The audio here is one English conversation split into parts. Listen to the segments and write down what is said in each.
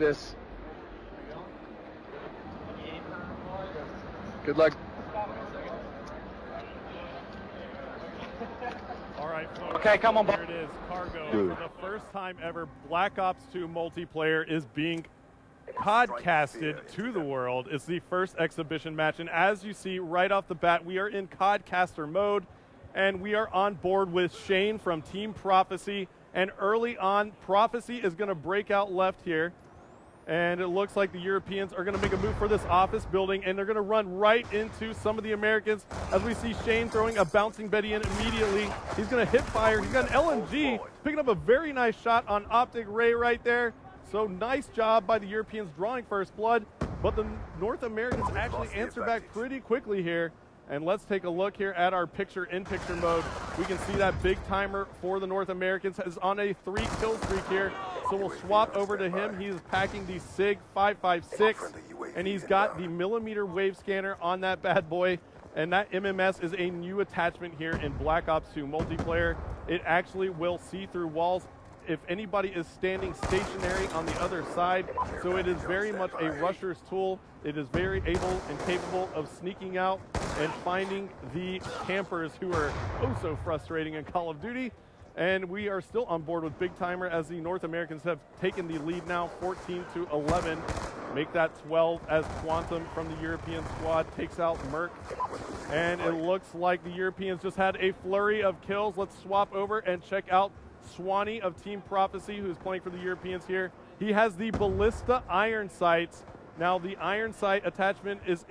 this. Good luck. All right, folks. Okay, come on. Here it is, Cargo. For the first time ever, Black Ops 2 multiplayer is being podcasted to the world. It's the first exhibition match, and as you see right off the bat, we are in codcaster mode, and we are on board with Shane from Team Prophecy. And early on, Prophecy is going to break out left here. And it looks like the Europeans are going to make a move for this office building, and they're going to run right into some of the Americans as we see Shane throwing a bouncing Betty in immediately. He's going to hit fire. He's got an LMG, picking up a very nice shot on Optic Ray right there. So nice job by the Europeans drawing first blood, but the North Americans actually answer back pretty quickly here. And let's take a look here at our picture-in-picture mode. We can see that big timer for the North Americans is on a 3-kill streak here. So we'll swap over to him. He's packing the SIG 556, and he's got the millimeter wave scanner on that bad boy. And that MMS is a new attachment here in Black Ops 2 multiplayer. It actually will see through walls if anybody is standing stationary on the other side. So it is very much a rusher's tool. It is very able and capable of sneaking out and finding the campers who are oh so frustrating in Call of Duty. And we are still on board with Big Timer as the North Americans have taken the lead now, 14-11. Make that 12 as Quantum from the European squad takes out Merc. And it looks like the Europeans just had a flurry of kills. Let's swap over and check out Swanee of Team Prophecy, who's playing for the Europeans here. He has the Ballista iron sights. Now the iron sight attachment is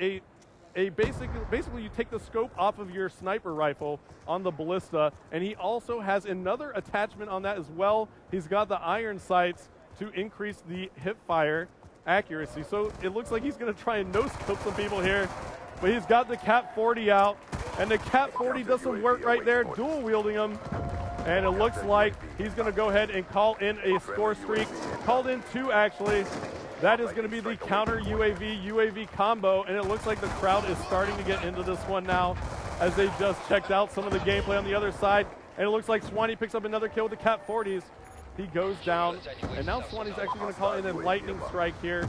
basically you take the scope off of your sniper rifle on the Ballista, and he also has another attachment on that as well. He's got the iron sights to increase the hip fire accuracy. So it looks like he's going to try and no-scope some people here, but he's got the Cap 40 out, and the Cap 40 does some work right there, dual wielding him. And it looks like he's going to go ahead and call in a score streak. Called in 2, actually. That is going to be the counter UAV combo, and it looks like the crowd is starting to get into this one now as they just checked out some of the gameplay on the other side. And it looks like Swanee picks up another kill with the Cap 40s. He goes down, and now Swanee's actually going to call in a lightning strike here.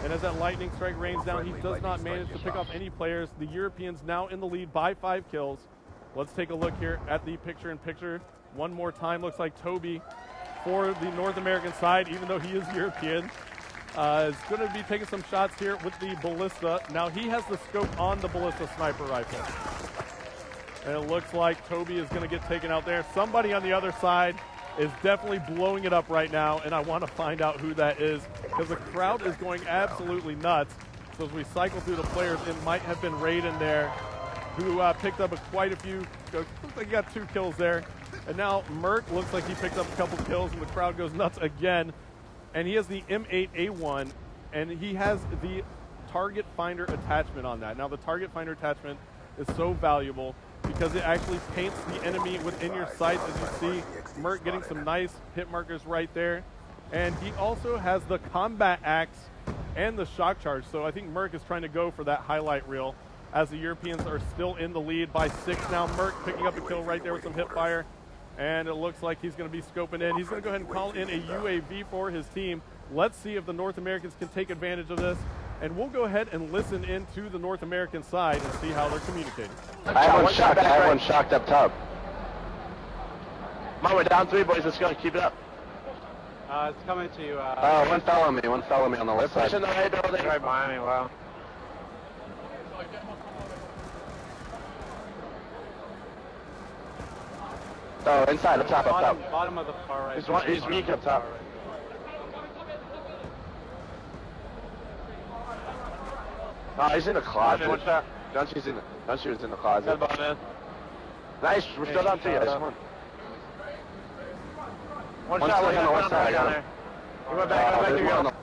And as that lightning strike rains down, he does not manage to pick off any players. The Europeans now in the lead by 5 kills. Let's take a look here at the picture-in-picture. One more time, looks like Toby for the North American side, even though he is European, is going to be taking some shots here with the Ballista. Now he has the scope on the Ballista sniper rifle. And it looks like Toby is going to get taken out there. Somebody on the other side is definitely blowing it up right now, and I want to find out who that is because the crowd is going absolutely nuts. So as we cycle through the players, it might have been Raiden there who picked up quite a few. Looks like he got 2 kills there. And now Merc looks like he picked up a couple kills, and the crowd goes nuts again. And he has the M8A1, and he has the target finder attachment on that. Now the target finder attachment is so valuable because it actually paints the enemy within your sights, as you see Merc getting some nice hit markers right there. And he also has the combat axe and the shock charge. So I think Merc is trying to go for that highlight reel as the Europeans are still in the lead by 6 now. Merc picking up a kill right there with some hip fire. And it looks like he's going to be scoping in. He's going to go ahead and call in a UAV for his team. Let's see if the North Americans can take advantage of this. And we'll go ahead and listen into the North American side and see how they're communicating. I have one shocked up top. Mom, we're down 3, boys. Let's go. Keep it up. It's coming to you. One fell on me on the left side. Pushing the right building. Right behind me, wow. Oh, inside, up top. Bottom of the far right. He's weak up top. He's in the closet. Dunshie's in the closet. Nice, we're still down 3. One shot on the west side. He went back.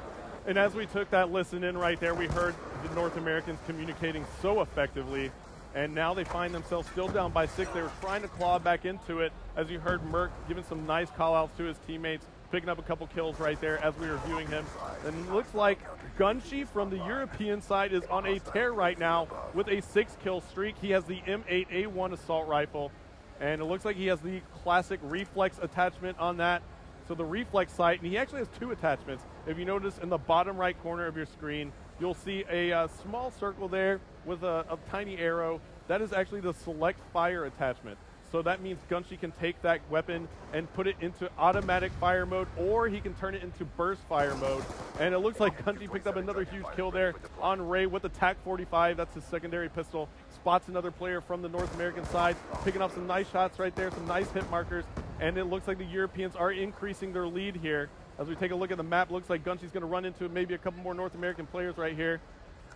And as we took that listen in right there, we heard the North Americans communicating so effectively. And now they find themselves still down by 6. They were trying to claw back into it. As you heard Merc giving some nice call-outs to his teammates, picking up a couple kills right there as we were viewing him. And it looks like Gunshi from the European side is on a tear right now with a 6-kill streak. He has the M8A1 assault rifle, and it looks like he has the classic reflex attachment on that. So the reflex sight, and he actually has 2 attachments. If you notice in the bottom right corner of your screen, you'll see a small circle there with a tiny arrow. That is actually the select fire attachment. So that means Gunshi can take that weapon and put it into automatic fire mode, or he can turn it into burst fire mode. And it looks like Gunshi picked up another huge kill there on Ray with the TAC-45. That's his secondary pistol. Spots another player from the North American side, picking up some nice shots right there, some nice hit markers. And it looks like the Europeans are increasing their lead here. As we take a look at the map, looks like Gunshi's going to run into maybe a couple more North American players right here.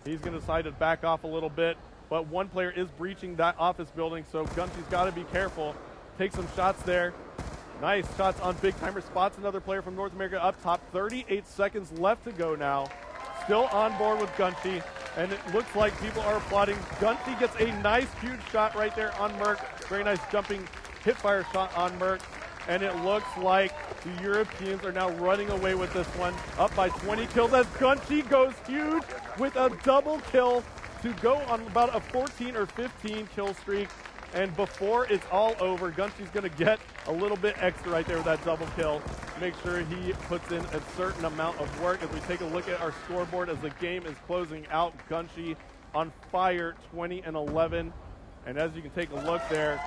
He's going to decide to back off a little bit. But one player is breaching that office building, so Gunshi's got to be careful. Take some shots there. Nice shots on big timer. Spots another player from North America up top. 38 seconds left to go now. Still on board with Gunshi, and it looks like people are applauding. Gunshi gets a nice, huge shot right there on Merc. Very nice jumping hip-fire shot on Merc. And it looks like the Europeans are now running away with this one. Up by 20 kills as Gunshi goes huge with a double kill to go on about a 14 or 15 kill streak. And before it's all over, Gunshi's going to get a little bit extra right there with that double kill. Make sure he puts in a certain amount of work. As we take a look at our scoreboard as the game is closing out, Gunshi on fire, 20 and 11. And as you can take a look there,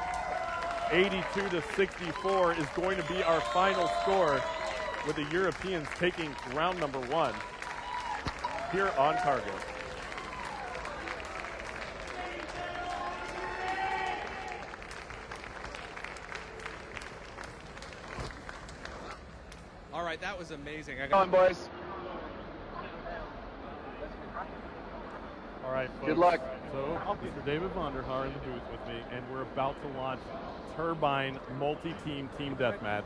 82 to 64 is going to be our final score, with the Europeans taking round number 1 here on Cargo. All right, that was amazing. Come on, boys. All right, folks. Good luck. So, Mr. David Vonderhaar in the booth with me, and we're about to launch Turbine multi-team team deathmatch.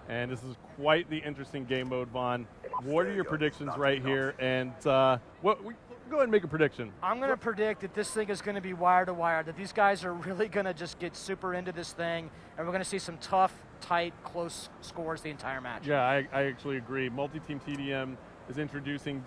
And this is quite the interesting game mode, Vaughn. What are your predictions right here? And go ahead and make a prediction. I'm going to predict that this thing is going to be wire to wire, that these guys are really going to just get super into this thing, and we're going to see some tough, tight, close scores the entire match. Yeah, I actually agree. Multi-team TDM is introducing,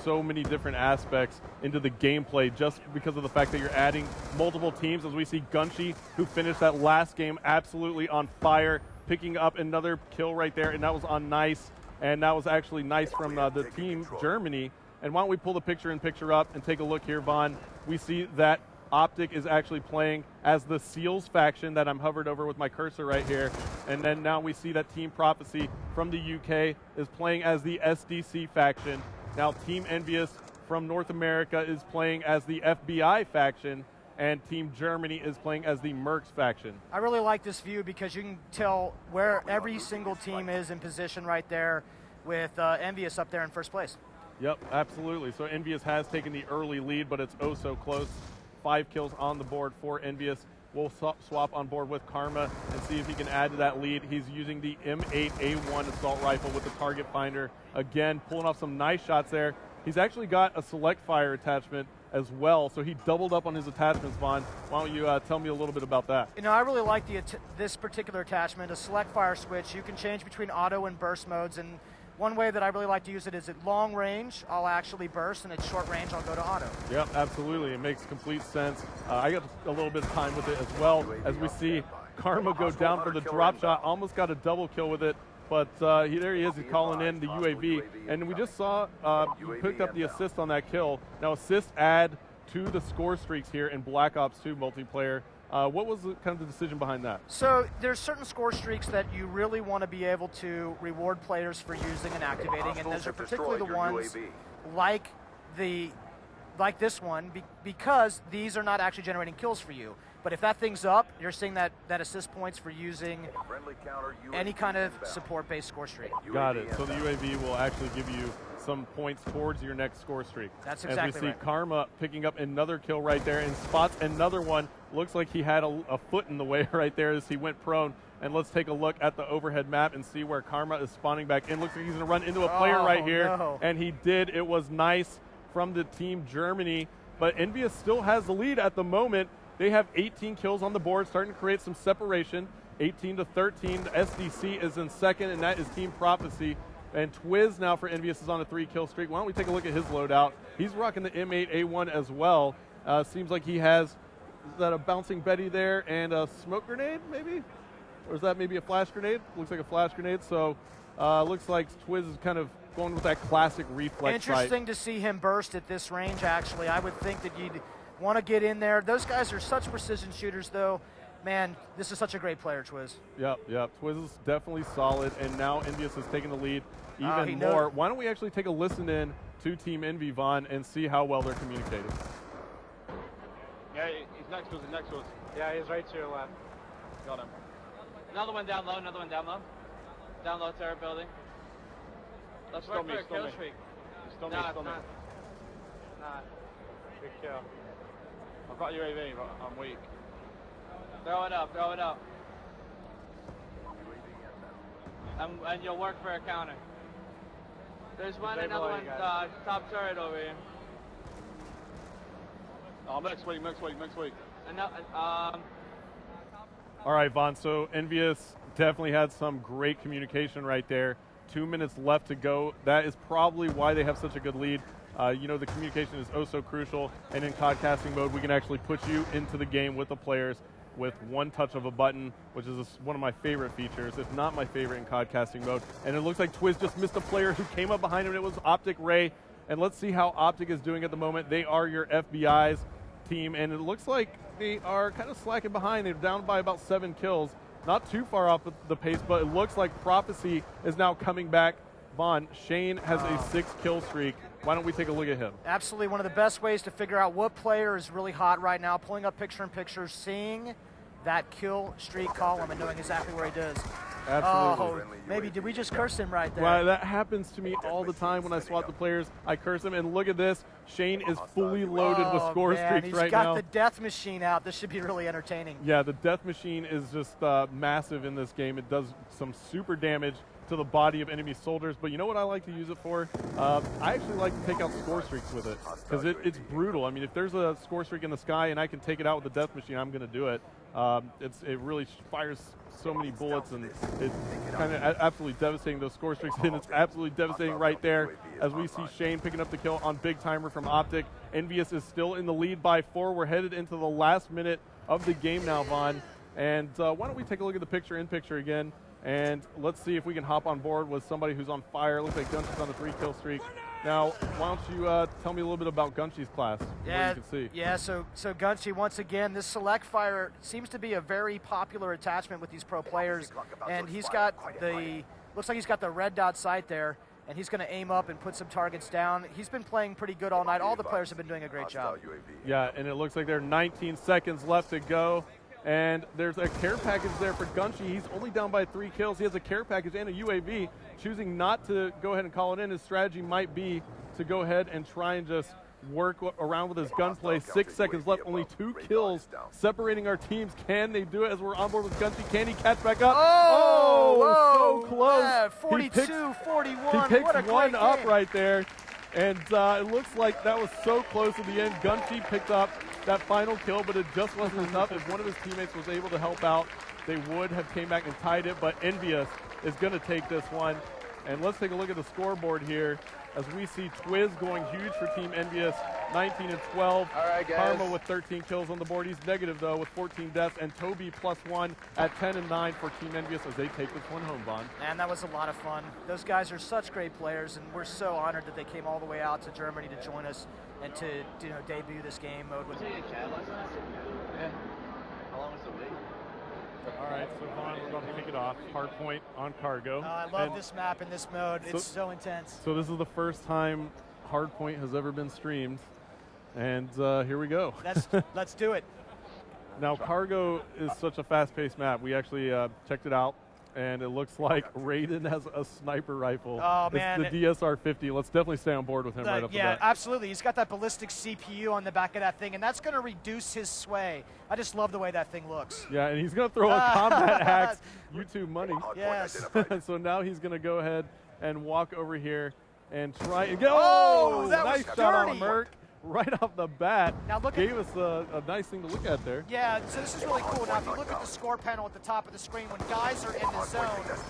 so many different aspects into the gameplay just because of the fact that you're adding multiple teams. As we see Gunshi, who finished that last game absolutely on fire, picking up another kill right there, and that was on Nice, and that was actually Nice from the team Germany. And why don't we pull the picture-in-picture up and take a look here, Vaughn. We see that Optic is actually playing as the Seals faction that I'm hovered over with my cursor right here. And then now we see that Team Prophecy from the UK is playing as the SDC faction. Now Team Envious from North America is playing as the FBI faction, and Team Germany is playing as the Mercs faction. I really like this view because you can tell where every single team is in position right there, with Envious up there in first place. Yep, absolutely. So Envious has taken the early lead, but it's oh so close. 5 kills on the board for Envious. We'll swap on board with Karma and see if he can add to that lead. He's using the M8A1 assault rifle with the target finder. Again, pulling off some nice shots there. He's actually got a select fire attachment as well, so he doubled up on his attachments, Vaughn. Why don't you tell me a little bit about that? I really like this particular attachment, a select fire switch. You can change between auto and burst modes, and one way that I really like to use it is at long range, I'll actually burst, and at short range, I'll go to auto. Yep, absolutely. It makes complete sense. I got a little bit of time with it as well, as we see Karma go down for the drop shot. Almost got a double kill with it, but there he is. He's calling in the UAV. And we just saw you picked up the assist on that kill. Now, assists add to the score streaks here in Black Ops 2 multiplayer. What was the decision behind that? So there's certain score streaks that you really want to be able to reward players for using and activating, and those are particularly the ones like this one, because these are not actually generating kills for you. But if that thing's up, you're seeing that assist points for using any kind of support-based score streak. Got it. So the UAV will actually give you some points towards your next score streak. That's exactly right. As we see Karma picking up another kill right there and spots another one. Looks like he had a foot in the way right there as he went prone. And let's take a look at the overhead map and see where Karma is spawning back in. Looks like he's going to run into a player right here. No. And he did. It was Nice from the Team Germany. But Envious still has the lead at the moment. They have 18 kills on the board, starting to create some separation. 18 to 13. The SDC is in second, and that is Team Prophecy. And Twiz now for Envious is on a 3-kill streak. Why don't we take a look at his loadout? He's rocking the M8A1 as well. Seems like he has, is that a bouncing Betty there and a smoke grenade maybe? Or is that maybe a flash grenade? Looks like a flash grenade. So looks like Twiz is kind of going with that classic reflex sight. Interesting to see him burst at this range, actually. I would think that you'd want to get in there. Those guys are such precision shooters, though. Man, this is such a great player, Twiz. Yep. Twiz is definitely solid, and now Envious has taken the lead even more. Why don't we actually take a listen in to Team Envy, Vaughn, and see how well they're communicating. Yeah, he's next to us, Yeah, he's right to your left. Got him. Another one down low, another one down low. Down low, turret building. Let's work for a kill streak. Nah. Good kill. I've got UAV, but I'm weak. Throw it up. And you'll work for a counter. There's another one, top turret over here. Oh, next week. All right, Vaughn, so Envious definitely had some great communication right there. 2 minutes left to go. That is probably why they have such a good lead. You know, the communication is oh so crucial, and in codcasting mode, we can actually put you into the game with the players with one touch of a button, which is one of my favorite features, if not my favorite in codcasting mode. And it looks like Twiz just missed a player who came up behind him. It was Optic Ray. And let's see how Optic is doing at the moment. They are your FBI's team, and it looks like they are kind of slacking behind. They're down by about 7 kills. Not too far off the pace, but it looks like Prophecy is now coming back. Vaughn, Shane has a 6-kill streak. Why don't we take a look at him? Absolutely one of the best ways to figure out what player is really hot right now, pulling up picture-in-picture, seeing that kill streak column and knowing exactly where he does. Absolutely. Oh, maybe did we just curse him right there? Well, that happens to me all the time when I swap the players. I curse them, and look at this. Shane is fully loaded with score streaks right now. He's got the death machine out. This should be really entertaining. Yeah, the death machine is just massive in this game. It does some super damage to the body of enemy soldiers, but you know what I like to use it for? I actually like to take out score streaks with it, because it's brutal. I mean, if there's a score streak in the sky and I can take it out with the death machine, I'm going to do it. It really fires so many bullets, and it's kind of absolutely devastating, those score streaks, and it's absolutely devastating right there as we see Shane picking up the kill on Big Timer from Optic. Envious is still in the lead by 4. We're headed into the last minute of the game now, Vaughn. And why don't we take a look at the picture-in-picture again, and let's see if we can hop on board with somebody who's on fire. Looks like Gunshy's on the 3-kill streak. Now, why don't you tell me a little bit about Gunshy's class, what you can see. Yeah, so Gunshy, once again, this select fire seems to be a very popular attachment with these pro players, and he's got looks like he's got the red dot sight there, and he's going to aim up and put some targets down. He's been playing pretty good all night. All the players have been doing a great job. Yeah, and it looks like there are 19 seconds left to go. And there's a care package there for Gunshy. He's only down by 3 kills. He has a care package and a UAV. Choosing not to go ahead and call it in, his strategy might be to go ahead and try and just work around with his gunplay. 6 seconds left, only 2 kills separating our teams. Can they do it as we're on board with Gunshy? Can he catch back up? Oh, so close. Yeah, 42-41. He picks one up right there. And it looks like that was so close at the end. Gunshy picked up that final kill, but it just wasn't enough. If one of his teammates was able to help out, they would have came back and tied it, but Envious is going to take this one. And let's take a look at the scoreboard here as we see Twiz going huge for Team Envious, 19 and 12. All right, guys. Karma with 13 kills on the board. He's negative, though, with 14 deaths. And Toby +1 at 10 and 9 for Team Envious as they take this one home, Vaughn. Man, that was a lot of fun. Those guys are such great players, and we're so honored that they came all the way out to Germany to join us and to debut this game mode. Yeah. How long was the wait? All right, so Vaughn, we're about to kick it off. Hardpoint on Cargo. I love this map and this mode. It's so intense. So this is the first time Hardpoint has ever been streamed, and here we go. Let's do it. Now, Cargo is such a fast-paced map. We actually checked it out, and it looks like Raiden has a sniper rifle. Oh, man. It's the DSR-50. Let's definitely stay on board with him right off the bat. Yeah, absolutely. He's got that ballistic CPU on the back of that thing, and that's going to reduce his sway. I just love the way that thing looks. Yeah, and he's going to throw a combat axe. YouTube money. Yes. So now he's going to go ahead and walk over here and try and get. Oh, that nice was shot dirty. on Merc. Right off the bat, now look gave us a nice thing to look at there. Yeah, so this is really cool. Now, if you look at the score panel at the top of the screen, when guys are in the zone,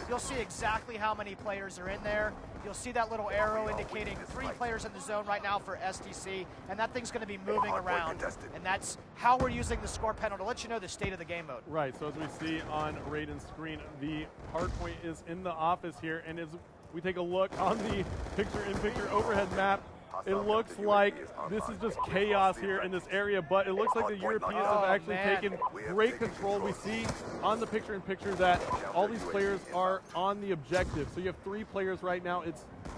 you'll see exactly how many players are in there. You'll see that little arrow indicating 3 players in the zone right now for STC, and that thing's going to be moving around. And that's how we're using the score panel to let you know the state of the game mode. Right, so as we see on Raiden's screen, the hardpoint is in the office here, and is we take a look on the picture-in-picture overhead map, it looks like this is just chaos here in this area, but it looks like the Europeans have actually taken great control. We see on the picture-in-picture that all these players are on the objective. So you have 3 players right now.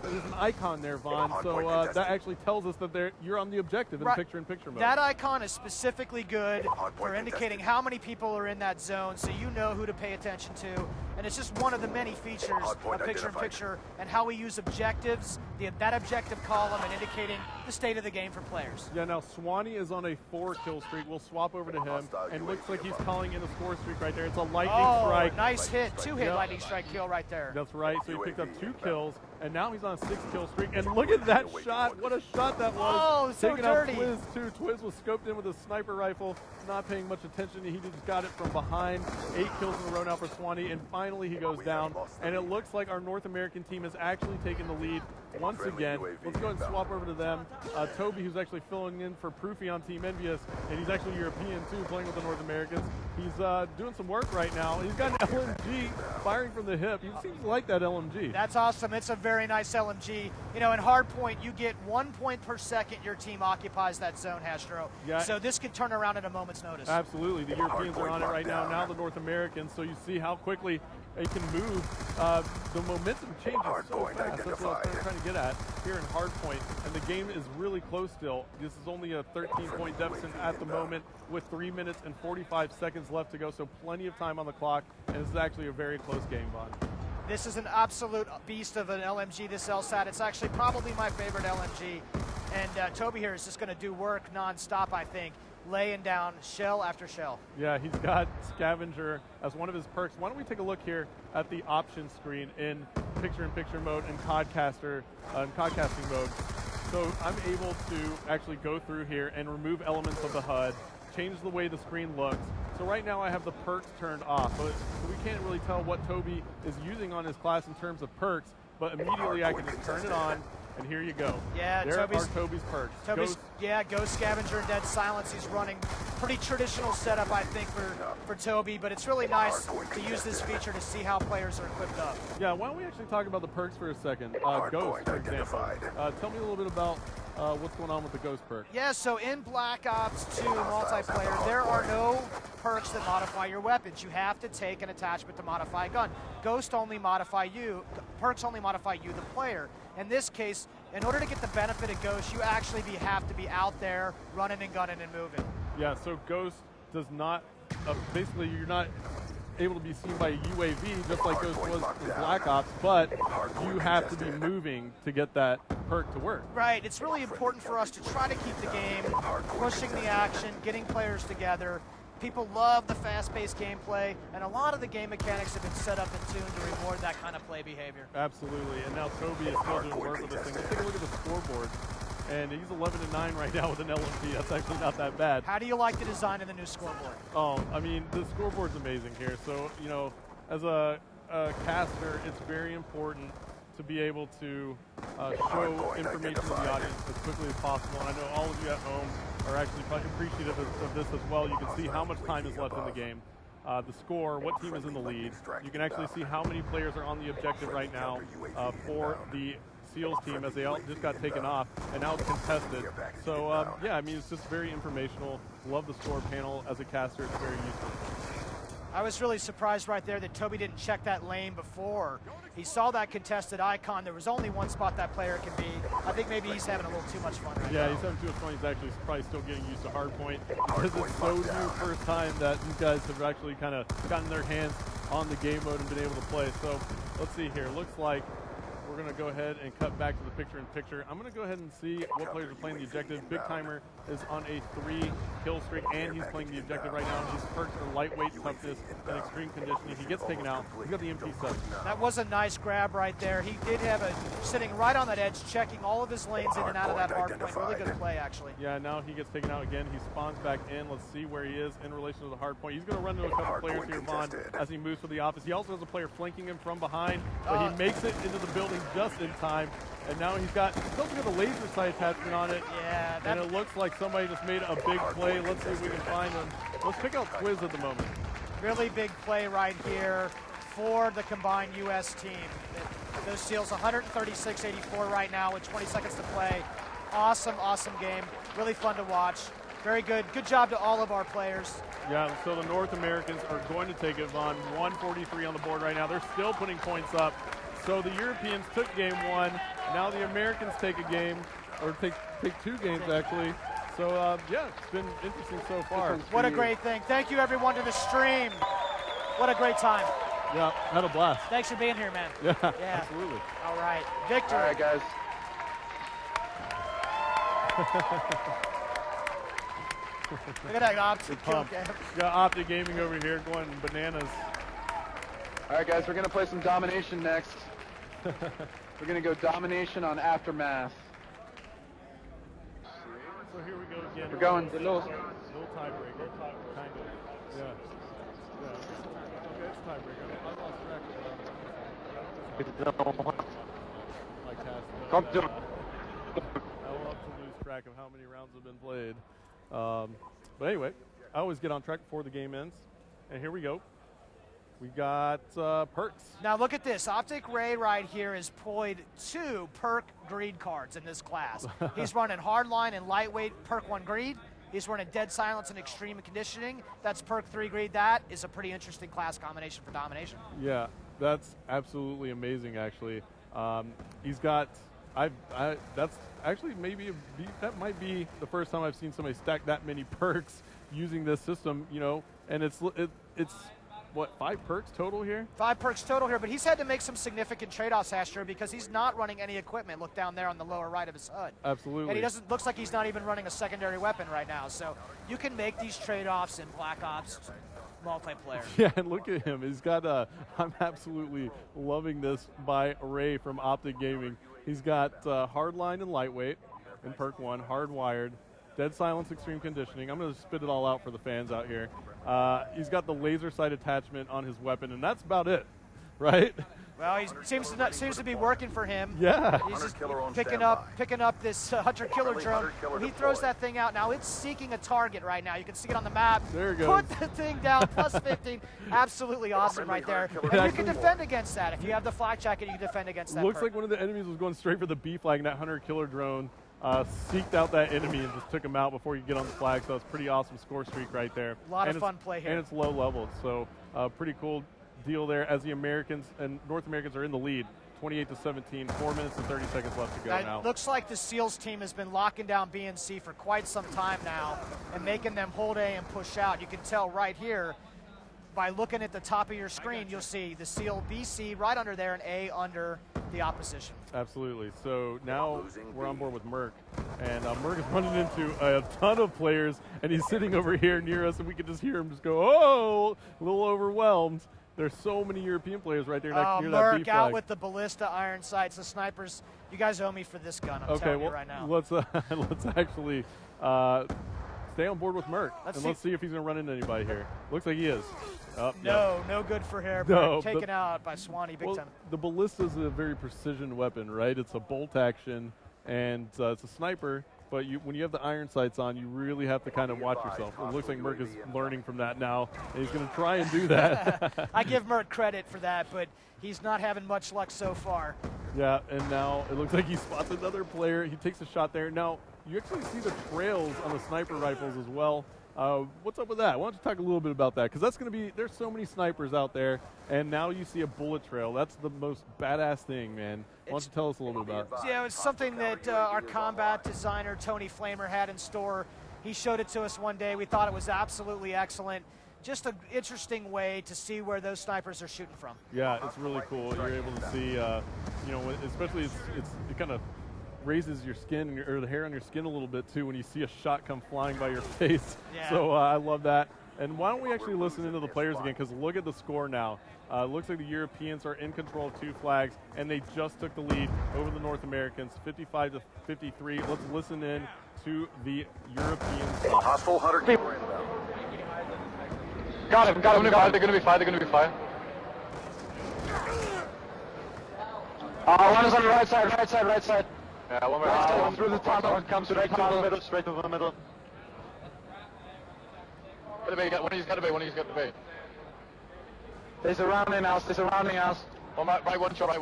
There's an icon there, Vaughn, so that actually tells us that you're on the objective in picture-in-picture mode. That icon is specifically good for indicating how many people are in that zone, so you know who to pay attention to. And it's just one of the many features of picture-in-picture and how we use objectives, that objective column, and indicating the state of the game for players. Yeah, now Swanee is on a 4-kill streak. We'll swap over to him, and looks like he's calling in a score streak right there. It's a lightning strike. Nice hit. 2-hit lightning strike kill right there. That's right. So he picked up 2 kills, and now he's on a 6-kill streak. And look at that shot. What a shot that was. Oh, so Taking dirty. out Twiz, too. Twiz was scoped in with a sniper rifle, not paying much attention. He just got it from behind. 8 kills in a row now for Swanee, and finally he goes down. And it looks like our North American team has actually taken the lead once again. Let's go ahead and swap over to them. Toby, who's actually filling in for Proofy on Team Envious, and he's actually European too, playing with the North Americans. He's doing some work right now. He's got an LMG firing from the hip. He seems to like that LMG. That's awesome. It's a very nice LMG. You know, in hardpoint, you get 1 point per second your team occupies that zone, Hastro. Yeah. So this can turn around at a moment's notice. Absolutely. The Europeans are on it right now. Now the North Americans. So you see how quickly it can move. The momentum changes so fast. That's what I was trying to get at here in hardpoint. And the game is really close still. This is only a 13-point deficit at the moment with 3 minutes and 45 seconds left to go. So plenty of time on the clock. And this is actually a very close game, Vaughn. This is an absolute beast of an LMG, this LSAT. It's actually probably my favorite LMG. And Toby here is just going to do work nonstop, I think, laying down shell after shell. Yeah, he's got Scavenger as one of his perks. Why don't we take a look here at the options screen in picture-in-picture mode and podcasting mode. So I'm able to actually go through here and remove elements of the HUD, change the way the screen looks. So right now I have the perks turned off, but we can't really tell what Toby is using on his class in terms of perks, but immediately I can just turn it on, and here you go. Yeah, there are Toby's perks. Ghost Scavenger and Dead Silence. He's running pretty traditional setup, I think, for Toby, but it's really nice to use this feature to see how players are equipped up. Yeah, why don't we actually talk about the perks for a second? Ghost, for example. Tell me a little bit about what's going on with the Ghost perk. Yeah, so in Black Ops 2 multiplayer, there are no perks that modify your weapons. You have to take an attachment to modify a gun. Ghost only modify you, perks only modify you, the player. In this case, in order to get the benefit of Ghost, you actually have to be out there running and gunning and moving. Yeah, so Ghost does not, basically you're not able to be seen by a UAV, just like Ghost was in Black Ops, but you have to be moving to get that perk to work. Right, it's really important for us to try to keep the game, pushing the action, getting players together. People love the fast-paced gameplay, and a lot of the game mechanics have been set up and tuned to reward that kind of play behavior. Absolutely, and now Toby is still doing work with this thing. Let's take a look at the scoreboard, and he's 11-9 right now with an LMG. That's actually not that bad. How do you like the design of the new scoreboard? Oh, I mean, the scoreboard's amazing here. So, you know, as a caster, it's very important to be able to show information to the audience as quickly as possible. And I know all of you at home are actually appreciative of this as well. You can see how much time is left in the game, the score, what team is in the lead. You can actually see how many players are on the objective right now for the SEALs team, as they all just got taken off, and now it's contested. So, yeah, I mean, it's just very informational. Love the score panel. As a caster, it's very useful. I was really surprised right there that Toby didn't check that lane before. He saw that contested icon. There was only one spot that player can be. I think maybe he's having a little too much fun right now. Yeah, he's having too much fun. He's actually probably still getting used to hardpoint because it's so new first time that these guys have actually kind of gotten their hands on the game mode and been able to play. So let's see here. Looks like we're going to go ahead and cut back to the picture-in-picture. I'm going to go ahead and see what players are playing the objective. Big Timer is on a 3-kill streak, and he's playing the objective right now. His perks are lightweight, toughness, and extreme conditioning. He gets taken out. He's got the MP7. That was a nice grab right there. He did have a sitting right on that edge, checking all of his lanes in and out of that hard point. Really good play, actually. Yeah, now he gets taken out again. He spawns back in. Let's see where he is in relation to the hard point. He's going to run into a couple players here, Vaughn, as he moves to the office. He also has a player flanking him from behind, but he makes it into the building just in time. And now he's also got a laser sight attachment on it. Yeah. And it looks like somebody just made a big play. Let's see if we can find him. Let's pick out Twiz at the moment. Really big play right here for the combined U.S. team. those seals. 136-84 right now with 20 seconds to play. Awesome, awesome game. Really fun to watch. Very good. Good job to all of our players. Yeah, so the North Americans are going to take it, Vaughn. 143 on the board right now. They're still putting points up. So the Europeans took game one. Now the Americans take a game, or take 2 games actually. So yeah, it's been interesting so far. What a great thing. Thank you everyone to the stream. What a great time. Yeah, had a blast. Thanks for being here, man. Yeah, absolutely. All right, Victor. All right, guys. Look at that Optic kill game. Got Optic Gaming over here going bananas. All right, guys, we're going to play some domination next. We're going to go domination on Aftermath. So here we go again. We're going. No tiebreaker. Kind of. Yeah. Okay, it's tiebreaker. I lost track of my cast. I love to lose track of how many rounds have been played. But anyway, I always get on track before the game ends. And here we go. We got perks. Now look at this. Optic Ray right here has played 2 perk greed cards in this class. He's running hardline and lightweight perk 1 greed. He's running dead silence and extreme conditioning. That's perk 3 greed. That is a pretty interesting class combination for domination. Yeah, that's absolutely amazing actually. He's got, that's actually that might be the first time I've seen somebody stack that many perks using this system, you know, and it's what, 5 perks total here? 5 perks total here, but he's had to make some significant trade-offs, Astro, because he's not running any equipment. Look down there on the lower right of his HUD. Absolutely. And he looks like he's not even running a secondary weapon right now. So you can make these trade-offs in Black Ops multiplayer. Yeah, and look at him. He's got I'm absolutely loving this by Ray from Optic Gaming. He's got hardline and lightweight in perk 1, hardwired, dead silence, extreme conditioning. I'm going to spit it all out for the fans out here. He's got the laser sight attachment on his weapon, and that's about it, right? Well, he seems to be working for him. Yeah. He's just picking up this hunter killer drone. When he throws that thing out, now it's seeking a target right now. You can see it on the map. There it goes. Put the thing down, plus 15. Absolutely awesome right there. And you can defend against that. If you have the flak jacket, you can defend against that. Looks like one of the enemies was going straight for the B flag, and that hunter killer drone seeked out that enemy and just took him out before you get on the flag. So it's pretty awesome score streak right there. A lot of fun play here. And it's low level, so pretty cool deal there as the Americans and North Americans are in the lead, 28-17, 4 minutes and 30 seconds left to go now. It looks like the SEALs team has been locking down BNC for quite some time now and making them hold A and push out. You can tell right here by looking at the top of your screen, you'll see the SEAL BC right under there and A under the opposition. Absolutely. So now we're on board with Merc, and Merc is running into a ton of players, and he's sitting over here near us, and we can just hear him just go, oh, a little overwhelmed. There's so many European players right there near that B flag. Merc out with the ballista iron sights, the snipers. You guys owe me for this gun, I'm telling you right now. Let's actually stay on board with Merc, let's see if he's going to run into anybody here. Looks like he is. No good for hair. No, taken out by Swanee big time. The ballista is a very precision weapon, right? It's a bolt action, and it's a sniper. But when you have the iron sights on, you really have to kind of watch yourself. It looks like Merc is learning from that now, and he's going to try and do that. I give Merc credit for that, but he's not having much luck so far. Yeah, and now it looks like he spots another player. He takes a shot there. Now, you actually see the trails on the sniper rifles as well. What's up with that? Why don't you talk a little bit about that? Because that's going to be, there's so many snipers out there, and now you see a bullet trail. That's the most badass thing, man. Why don't you tell us a little bit about it? Yeah, it's something that our combat designer, Tony Flamer, had in store. He showed it to us one day. We thought it was absolutely excellent. Just an interesting way to see where those snipers are shooting from. Yeah, it's really cool. You're able to see, you know, especially it kind of raises your skin or the hair on your skin a little bit too when you see a shot come flying by your face. Yeah. So I love that. And why don't we actually listen into the players again, because look at the score now. Looks like the Europeans are in control of 2 flags, and they just took the lead over the North Americans, 55-53. Let's listen in to the Europeans. Hostile hunter. Got him. They're going to be fine. One is on the right side. Yeah, one more. Through the top. One comes straight to the middle. Straight to the middle. One he's got to be. They're surrounding us. Oh, right one shot.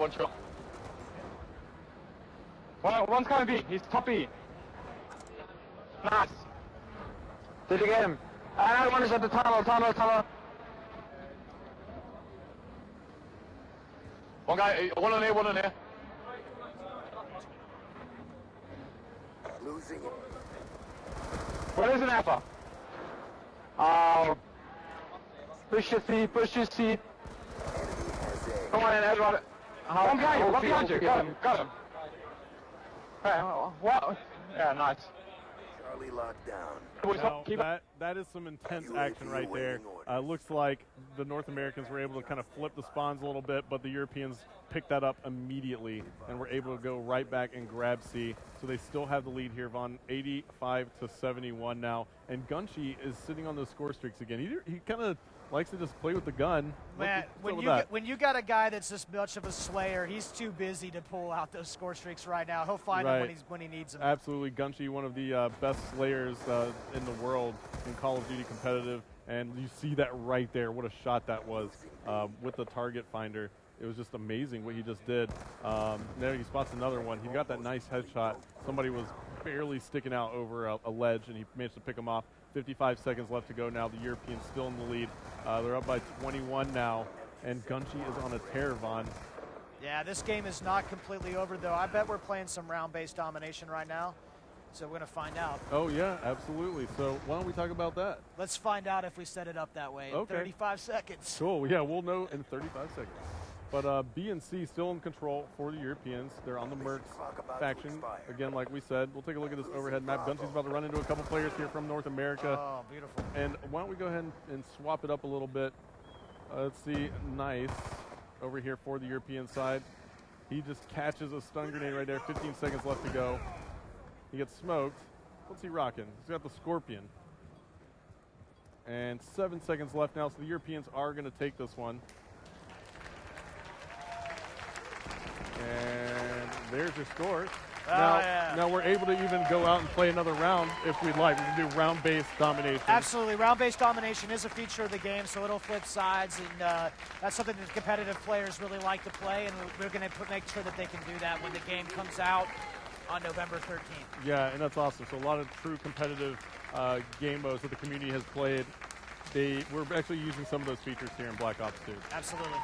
One's coming B. He's top B. Nice. Did you get him? Another one is at the tunnel. One guy, one on A. Losing it. What is an alpha? Push your seat. Come on in, everyone. One behind you. Got him. Hey, what? Yeah, nice. Charlie locked down. Now, that is some intense action right there. Looks like the North Americans were able to kind of flip the spawns a little bit, but the Europeans picked that up immediately and were able to go right back and grab C. So they still have the lead here, Vaughn, 85-71 now. And Gunshi is sitting on those score streaks again. He kind of likes to just play with the gun. Man, when you got a guy that's this much of a slayer, he's too busy to pull out those score streaks right now. He'll find them when he needs them. Absolutely, Gunshi, one of the best slayers in the world in Call of Duty competitive, and you see that right there. What a shot that was with the target finder. It was just amazing what he just did. There he spots another one. He got that nice headshot. Somebody was barely sticking out over a ledge, and he managed to pick him off. 55 seconds left to go now. The Europeans still in the lead. They're up by 21 now, and Gunshi is on a tear, Vaughn. Yeah, this game is not completely over, though. I bet we're playing some round-based domination right now, so we're going to find out. Oh, yeah, absolutely. So why don't we talk about that? Let's find out if we set it up that way in 35 seconds. Cool. Yeah, we'll know in 35 seconds. But B and C still in control for the Europeans. They're on the Mercs faction. Again, like we said, we'll take a look at this overhead map. Gunshi's about to run into a couple players here from North America. Oh, beautiful. And why don't we go ahead and swap it up a little bit. Let's see. Nice. Over here for the European side. He just catches a stun grenade right there. 15 seconds left to go. He gets smoked. What's he rocking? He's got the Scorpion. And 7 seconds left now, so the Europeans are going to take this one. And there's your score. Now we're able to even go out and play another round if we'd like. We can do round-based domination. Absolutely. Round-based domination is a feature of the game, so it'll flip sides, and that's something that competitive players really like to play, and we're going to make sure that they can do that when the game comes out on November 13th. Yeah, and that's awesome. So a lot of true competitive game modes that the community has played. We're actually using some of those features here in Black Ops 2. Absolutely.